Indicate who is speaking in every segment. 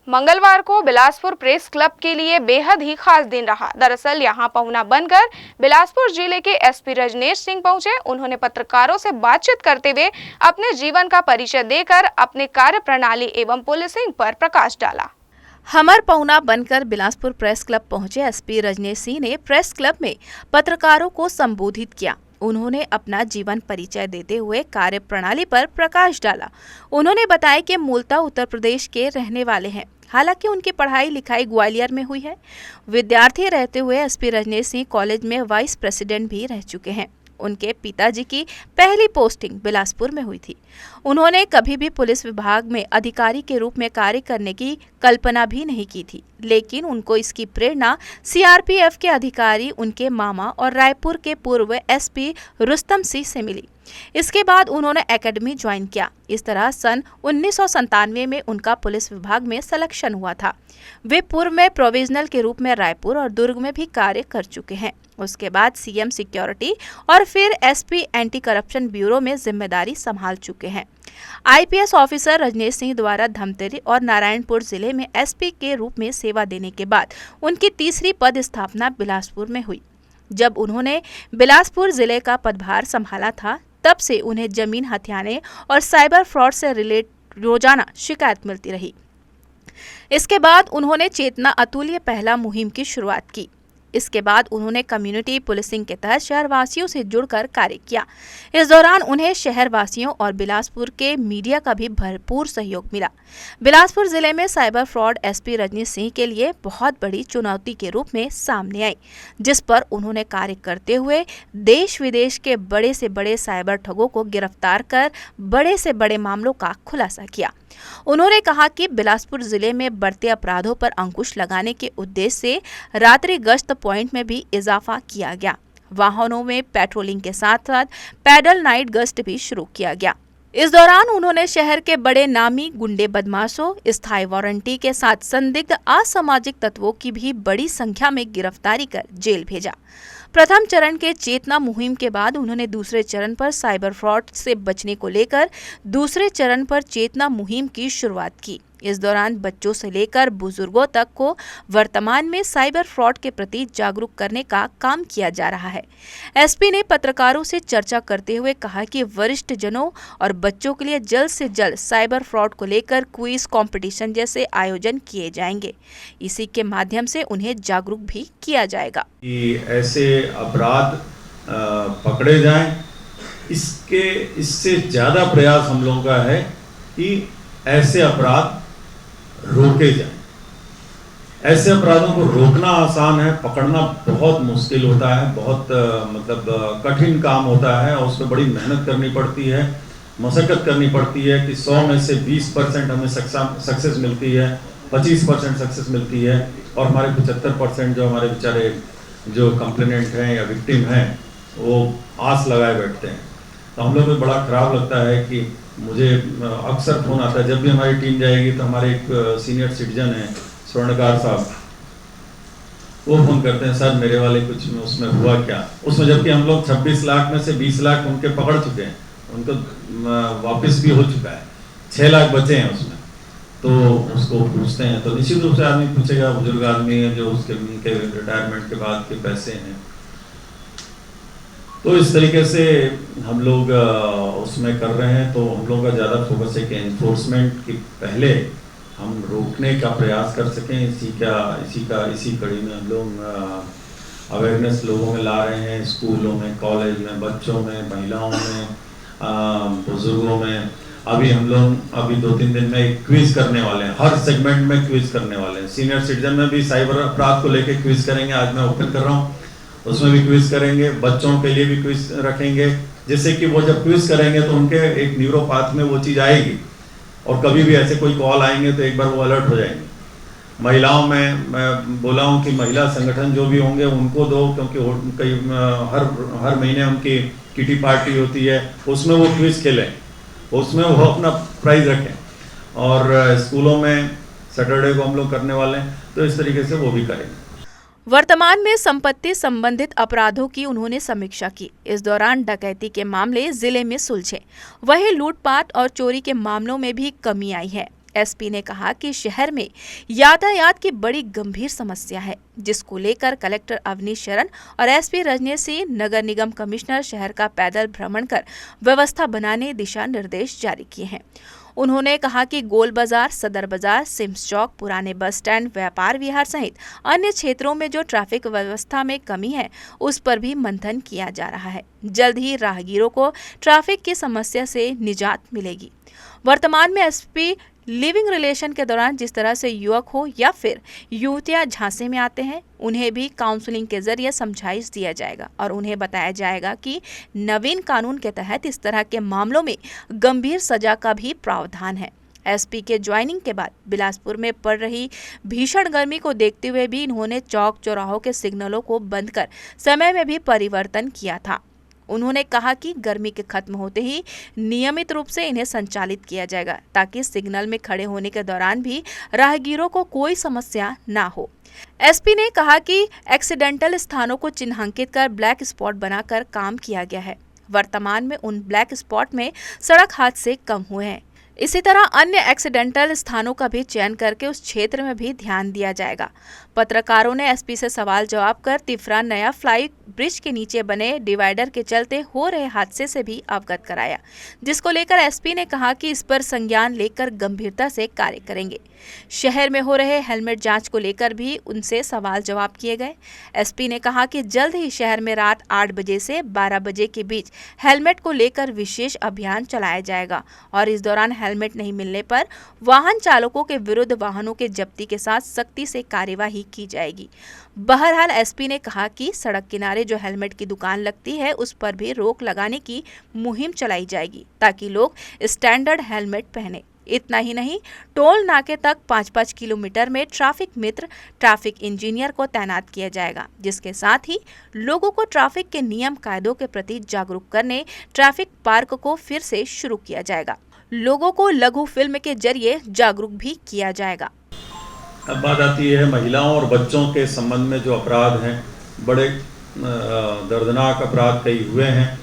Speaker 1: मंगलवार को Bilaspur press club के लिए बेहद ही खास दिन रहा। दरअसल यहां पहुना बनकर बिलासपुर जिले के एसपी रजनेश सिंह पहुंचे। उन्होंने पत्रकारों से बातचीत करते हुए अपने जीवन का परिचय देकर अपने कार्य प्रणाली एवं पुलिसिंग पर प्रकाश डाला।
Speaker 2: हमर पहुना बनकर बिलासपुर प्रेस क्लब पहुंचे एसपी रजनेश सिंह ने प्रेस क्लब में पत्रकारों को संबोधित किया। उन्होंने अपना जीवन परिचय देते हुए कार्य प्रणाली पर प्रकाश डाला। उन्होंने बताया कि मूलतः उत्तर प्रदेश के रहने वाले हैं, हालांकि उनकी पढ़ाई लिखाई ग्वालियर में हुई है। विद्यार्थी रहते हुए एसपी रजनेश सिंह कॉलेज में वाइस प्रेसिडेंट भी रह चुके हैं। उनके पिताजी की पहली पोस्टिंग बिलासपुर में हुई थी। उन्होंने कभी भी पुलिस विभाग में अधिकारी के रूप में कार्य करने की कल्पना भी नहीं की थी, लेकिन उनको इसकी प्रेरणा सीआरपीएफ के अधिकारी उनके मामा और रायपुर के पूर्व एसपी रुस्तम सिंह से मिली। इसके बाद उन्होंने एकेडमी ज्वाइन किया। इस तरह सन 1997 में उनका पुलिस विभाग में सिलेक्शन हुआ था। वे पूर्व में प्रोविजनल के रूप में रायपुर और दुर्ग में भी कार्य कर चुके हैं। उसके बाद सीएम सिक्योरिटी और फिर एसपी एंटी करप्शन ब्यूरो में जिम्मेदारी संभाल चुके हैं। आईपीएस ऑफिसर रजनेश सिंह द्वारा धमतरी और नारायणपुर जिले में एसपी के रूप में सेवा देने के बाद उनकी तीसरी पद स्थापना बिलासपुर में हुई। जब उन्होंने बिलासपुर जिले का पदभार संभाला था, तब से उन्हें जमीन हथियाने और साइबर फ्रॉड से रिलेटेड रोजाना शिकायत मिलती रही। इसके बाद उन्होंने चेतना अतुल्य पहला मुहिम की शुरुआत की। इसके बाद उन्होंने कम्युनिटी पुलिसिंग के तहत शहरवासियों से जुड़कर कार्य किया। इस दौरान उन्हें शहरवासियों और बिलासपुर के मीडिया का भी भरपूर सहयोग मिला। बिलासपुर जिले में cyber fraud SP Rajneesh Singh के लिए बहुत बड़ी चुनौती के रूप में सामने आई, जिस पर उन्होंने कार्य करते हुए देश विदेश के बड़े से बड़े साइबर ठगों को गिरफ्तार कर बड़े से बड़े मामलों का खुलासा किया। उन्होंने कहा कि बिलासपुर जिले में बढ़ते अपराधों पर अंकुश लगाने के उद्देश्य से रात्रि गश्त पॉइंट में भी इजाफा किया गया। वाहनों में पेट्रोलिंग के साथ साथ पैदल नाइट गश्त भी शुरू किया गया। इस दौरान उन्होंने शहर के बड़े नामी गुंडे बदमाशों, स्थायी वारंटी के साथ संदिग्ध असामाजिक तत्वों की भी बड़ी संख्या में गिरफ्तारी कर जेल भेजा। प्रथम चरण के चेतना मुहिम के बाद उन्होंने दूसरे चरण पर साइबर फ्रॉड से बचने को लेकर दूसरे चरण पर चेतना मुहिम की शुरुआत की। इस दौरान बच्चों से लेकर बुजुर्गों तक को वर्तमान में साइबर फ्रॉड के प्रति जागरूक करने का काम किया जा रहा है। एसपी ने पत्रकारों से चर्चा करते हुए कहा कि वरिष्ठ जनों और बच्चों के लिए जल्द से जल्द साइबर फ्रॉड को लेकर क्विज कंपटीशन जैसे आयोजन किए जाएंगे। इसी के माध्यम से उन्हें जागरूक भी किया जाएगा
Speaker 3: कि ऐसे अपराध पकड़े जाएं। इससे ज्यादा प्रयास हम लोगों का है कि ऐसे अपराध रोके जाएं। ऐसे अपराधों को रोकना आसान है, पकड़ना बहुत मुश्किल होता है, बहुत कठिन काम होता है और उसमें बड़ी मेहनत करनी पड़ती है, मशक्कत करनी पड़ती है कि 100 में से 20% हमें सक्सेस मिलती है, 25% सक्सेस मिलती है और हमारे 75% जो हमारे बेचारे जो कंप्लेनेंट हैं या विक्टिम हैं वो आस लगाए बैठते हैं। तो हम लोग को बड़ा खराब लगता है कि मुझे अक्सर फोन आता है, जब भी हमारी टीम जाएगी तो हमारे एक सीनियर सिटीजन है स्वर्णकार साहब, वो फोन करते हैं, सर मेरे वाले कुछ उसमें हुआ क्या, उसमें जबकि हम लोग 26 लाख में से 20 लाख उनके पकड़ चुके हैं, उनको वापस भी हो चुका है, 6 लाख बचे हैं उसमें। तो उसको पूछते हैं तो निश्चित रूप से आदमी पूछेगा, बुजुर्ग आदमी है जो उसके रिटायरमेंट के बाद के पैसे हैं। तो इस तरीके से हम लोग उसमें कर रहे हैं। तो हम लोग का ज़्यादा फोकस है कि एनफोर्समेंट की पहले हम रोकने का प्रयास कर सकें। इसी कड़ी में हम लोग अवेयरनेस लोगों में ला रहे हैं, स्कूलों में, कॉलेज में, बच्चों में, महिलाओं में, बुजुर्गों में। हम लोग अभी 2-3 दिन में एक क्विज करने वाले हैं, हर सेगमेंट में क्विज करने वाले हैं। सीनियर सिटीजन में भी साइबर अपराध को लेकर क्विज करेंगे, आज मैं ओपन कर रहा हूँ, उसमें भी क्विज करेंगे। बच्चों के लिए भी क्विज रखेंगे, जिससे कि वो जब क्विज करेंगे तो उनके एक न्यूरोपाथ में वो चीज़ आएगी और कभी भी ऐसे कोई कॉल आएंगे तो एक बार वो अलर्ट हो जाएंगे। महिलाओं में मैं बोला हूँ कि महिला संगठन जो भी होंगे उनको दो, क्योंकि कई हर महीने उनकी किटी पार्टी होती है, उसमें वो क्विज खेलें, उसमें वो अपना प्राइज रखें। और स्कूलों में सैटरडे को हम लोग करने वाले हैं, तो इस तरीके से वो भी करेंगे।
Speaker 2: वर्तमान में संपत्ति संबंधित अपराधों की उन्होंने समीक्षा की। इस दौरान डकैती के मामले जिले में सुलझे, वहीं लूटपाट और चोरी के मामलों में भी कमी आई है। एसपी ने कहा कि शहर में यातायात की बड़ी गंभीर समस्या है, जिसको लेकर कलेक्टर अवनीश शरण और एसपी रजनीश सिंह नगर निगम कमिश्नर शहर का पैदल भ्रमण कर व्यवस्था बनाने दिशा निर्देश जारी किए हैं। उन्होंने कहा कि गोल बाजार, सदर बाजार, सिम्स चौक, पुराने बस स्टैंड, व्यापार विहार सहित अन्य क्षेत्रों में जो ट्रैफिक व्यवस्था में कमी है, उस पर भी मंथन किया जा रहा है। जल्द ही राहगीरों को ट्रैफिक की समस्या से निजात मिलेगी। वर्तमान में एसपी लिविंग रिलेशन के दौरान जिस तरह से युवक हो या फिर युवतियां झांसे में आते हैं, उन्हें भी काउंसलिंग के जरिए समझाइश दिया जाएगा और उन्हें बताया जाएगा कि नवीन कानून के तहत इस तरह के मामलों में गंभीर सजा का भी प्रावधान है। एसपी के ज्वाइनिंग के बाद बिलासपुर में पड़ रही भीषण गर्मी को देखते हुए भी इन्होंने चौक चौराहों के सिग्नलों को बंद कर समय में भी परिवर्तन किया था। उन्होंने कहा कि गर्मी के खत्म होते ही नियमित रूप से इन्हें संचालित किया जाएगा, ताकि सिग्नल में खड़े होने के दौरान भी राहगीरों को कोई समस्या ना हो। एसपी ने कहा कि एक्सीडेंटल स्थानों को चिन्हांकित कर ब्लैक स्पॉट बनाकर काम किया गया है। वर्तमान में उन ब्लैक स्पॉट में सड़क हादसे कम हुए हैं। इसी तरह अन्य एक्सीडेंटल स्थानों का भी चयन करके उस क्षेत्र में भी ध्यान दिया जाएगा। पत्रकारों ने एसपी से सवाल जवाब कर तिफरा नया फ्लाई ब्रिज के नीचे बने डिवाइडर के चलते हो रहे हादसे से भी अवगत कराया, जिसको लेकर एसपी ने कहा कि इस पर संज्ञान लेकर गंभीरता से कार्य करेंगे। शहर में हो रहे हेलमेट जांच को लेकर भी उनसे सवाल जवाब किए गए। एसपी ने कहा कि जल्द ही शहर में रात 8 बजे से 12 बजे के बीच हेलमेट को लेकर विशेष अभियान चलाया जाएगा और इस दौरान हेलमेट नहीं मिलने पर वाहन चालकों के विरुद्ध वाहनों के जब्ती के साथ सख्ती से कार्यवाही की जाएगी। बहरहाल एसपी ने कहा कि सड़क किनारे जो हेलमेट की दुकान लगती है, उस पर भी रोक लगाने की मुहिम चलाई जाएगी, ताकि लोग स्टैंडर्ड हेलमेट पहने। इतना ही नहीं, टोल नाके तक 5-5 किलोमीटर में ट्रैफिक मित्र ट्रैफिक इंजीनियर को तैनात किया जाएगा, जिसके साथ ही लोगों को ट्रैफिक के नियम कायदों के प्रति जागरूक करने ट्रैफिक पार्क को फिर से शुरू किया जाएगा। लोगों को लघु फिल्म के जरिए जागरूक भी किया जाएगा।
Speaker 3: अब बात आती है महिलाओं और बच्चों के संबंध में जो अपराध हैं, बड़े दर्दनाक अपराध कई हुए हैं।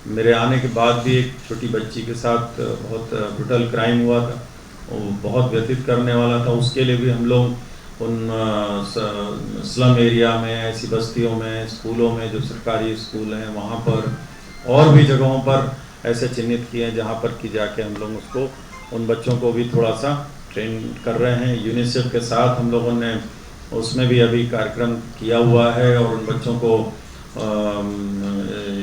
Speaker 3: मेरे आने के बाद भी एक छोटी बच्ची के साथ बहुत ब्रूटल क्राइम हुआ था, वो बहुत व्यथित करने वाला था। उसके लिए भी हम लोग उन स्लम एरिया में, ऐसी बस्तियों में, स्कूलों में, जो सरकारी स्कूल हैं वहाँ पर और भी जगहों पर ऐसे चिन्हित किए हैं जहाँ पर कि जाके हम लोग उसको, उन बच्चों को भी थोड़ा सा ट्रेन कर रहे हैं। यूनिसेफ के साथ हम लोगों ने उसमें भी अभी कार्यक्रम किया हुआ है और उन बच्चों को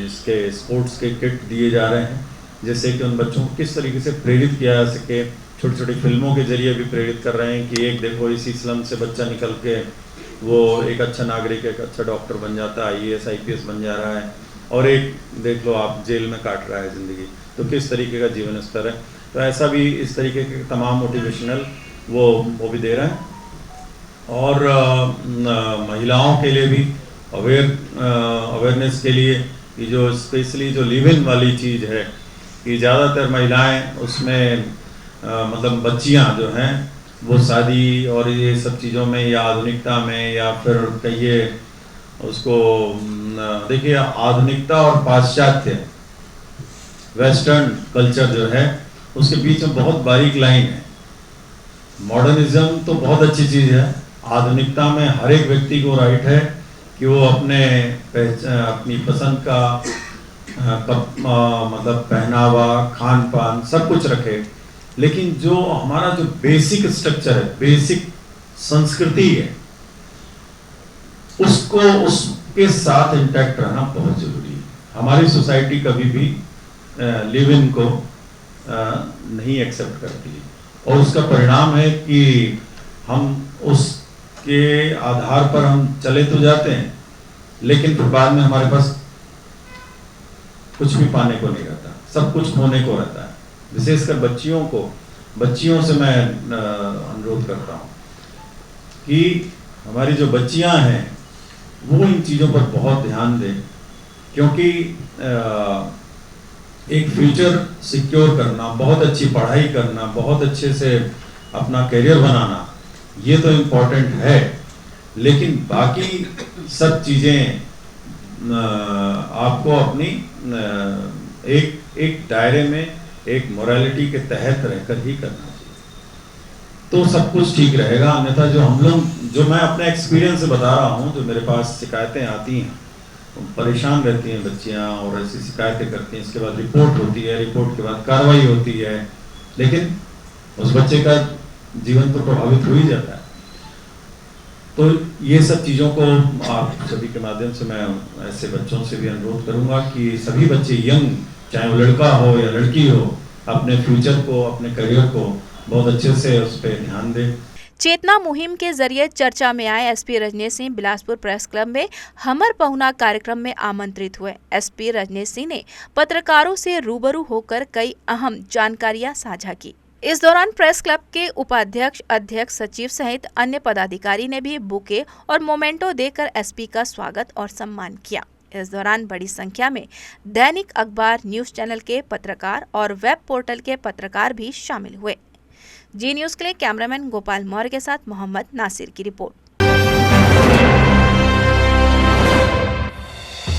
Speaker 3: इसके स्पोर्ट्स के किट दिए जा रहे हैं, जैसे कि उन बच्चों को किस तरीके से प्रेरित किया जा सके। छोटी छोटी फिल्मों के जरिए भी प्रेरित कर रहे हैं कि एक देखो इसी स्लम से बच्चा निकल के वो एक अच्छा नागरिक, एक अच्छा डॉक्टर बन जाता है, IAS IPS बन जा रहा है, और एक देख लो आप जेल में काट रहा है ज़िंदगी। तो किस तरीके का जीवन स्तर है। तो ऐसा भी इस तरीके के तमाम मोटिवेशनल वो भी दे रहे हैं। और महिलाओं के लिए भी अवेयरनेस के लिए कि जो स्पेशली जो लिव इन वाली चीज़ है कि ज़्यादातर महिलाएं उसमें मतलब बच्चियां जो हैं वो शादी और ये सब चीज़ों में या आधुनिकता में या फिर कहिए उसको देखिए आधुनिकता और पाश्चात्य वेस्टर्न कल्चर जो है उसके बीच में बहुत बारीक लाइन है। मॉडर्निज्म तो बहुत अच्छी चीज़ है, आधुनिकता में हर एक व्यक्ति को राइट है कि वो अपनी पसंद का मतलब पहनावा, खान पान सब कुछ रखे, लेकिन जो हमारा जो बेसिक स्ट्रक्चर है, बेसिक संस्कृति है, उसको उसके साथ इंटैक्ट रहना बहुत जरूरी है। हमारी सोसाइटी कभी भी लिव इन को नहीं एक्सेप्ट करती है और उसका परिणाम है कि हम उसके आधार पर हम चले तो जाते हैं, लेकिन फिर बाद में हमारे पास कुछ भी पाने को नहीं रहता, सब कुछ खोने को रहता है। विशेषकर बच्चियों से मैं अनुरोध करता हूँ कि हमारी जो बच्चियाँ हैं वो इन चीज़ों पर बहुत ध्यान दें, क्योंकि एक फ्यूचर सिक्योर करना, बहुत अच्छी पढ़ाई करना, बहुत अच्छे से अपना करियर बनाना, ये तो इम्पोर्टेंट है, लेकिन बाकी सब चीज़ें आपको अपनी एक दायरे में, एक मोरालिटी के तहत रहकर ही करना चाहिए। तो सब कुछ ठीक रहेगा। अन्यथा जो हम लोग, जो मैं अपने एक्सपीरियंस से बता रहा हूँ, जो मेरे पास शिकायतें आती हैं, परेशान रहती हैं बच्चियाँ और ऐसी शिकायतें करती हैं, इसके बाद रिपोर्ट होती है, रिपोर्ट के बाद कार्रवाई होती है, लेकिन उस बच्चे का जीवन तो प्रभावित हो ही जाता है। तो ये सब चीज़ों को आप सभी के माध्यम से मैं ऐसे बच्चों से भी अनुरोध करूँगा कि सभी बच्चे यंग, चाहे वो लड़का हो या लड़की हो, अपने फ्यूचर को, अपने करियर को बहुत अच्छे से उस पर ध्यान दें।
Speaker 2: चेतना मुहिम के जरिए चर्चा में आए SP Rajnesh Singh Bilaspur press club में हमर पहुना कार्यक्रम में आमंत्रित हुए। एसपी रजनेश सिंह ने पत्रकारों से रूबरू होकर कई अहम जानकारियां साझा की। इस दौरान प्रेस क्लब के उपाध्यक्ष, अध्यक्ष, सचिव सहित अन्य पदाधिकारी ने भी बुके और मोमेंटो देकर एसपी का स्वागत और सम्मान किया। इस दौरान बड़ी संख्या में दैनिक अखबार, न्यूज चैनल के पत्रकार और वेब पोर्टल के पत्रकार भी शामिल हुए। जी न्यूज़ के लिए कैमरामैन गोपाल मौर्य के साथ मोहम्मद नासिर की रिपोर्ट।